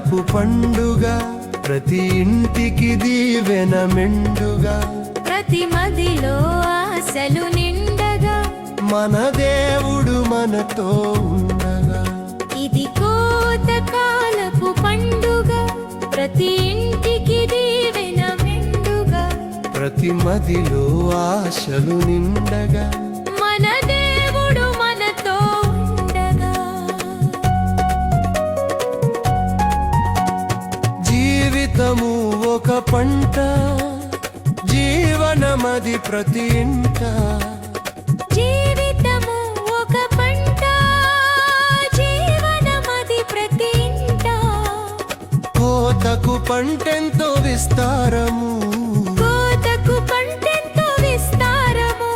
కాలపు పండుగ, ప్రతి ఇంటికి దీవెన మెండుగా, ప్రతి మదిలో ఆశలు నిండగా, మన దేవుడు మనతో ఉండగా. ఇది కోతకాలపు పండుగ, ప్రతి ఇంటికి దీవెన మెండుగా, ప్రతి మదిలో ఆశలు నిండగా, మన దేవుడు మనతో ఉండగా. జీవితము ఒక పంట, జీవనమది ప్రతి ఇంట. జీవితము ఒక పంట, జీవనమది ప్రతి ఇంట. కోతకు పంటెంతో విస్తారము, కోతకు పంటెంతో విస్తారము.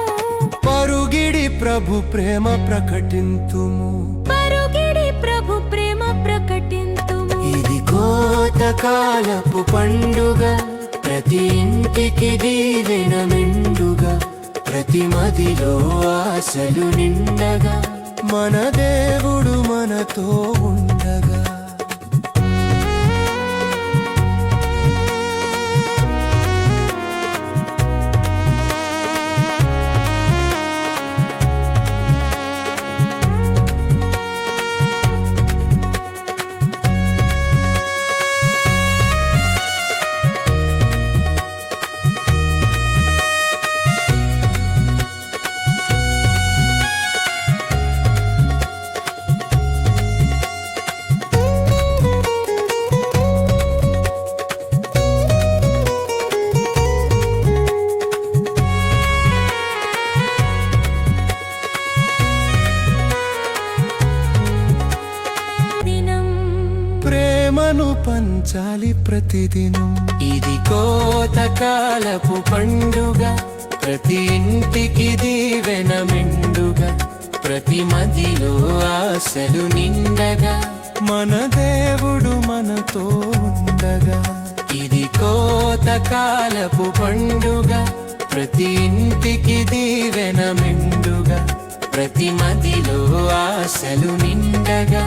పరుగిడి ప్రభు ప్రేమ ప్రకటింతుము, పరుగిడి ప్రభు ప్రేమ ప్రకటింతుము. ఇది కోతకాలపు పండుగ, ప్రతి ఇంటికి దీవెన మెండుగా, ప్రతి మదిలో ఆశలు నిండగా, మన దేవుడు మనతో ఉండగా. ప్రేమను పంచాలి ప్రతిదినం, ఇది కోతకాలపు పండుగ, ప్రతి ఇంటికి దీవెన మెండుగా, ప్రతి మదిలో ఆశలు నిండగా, మన దేవుడు మనతో ఉండగా. ఇది కోతకాలపు పండుగ, ప్రతి ఇంటికి దీవెన మెండుగా, ప్రతి మదిలో ఆశలు నిండగా.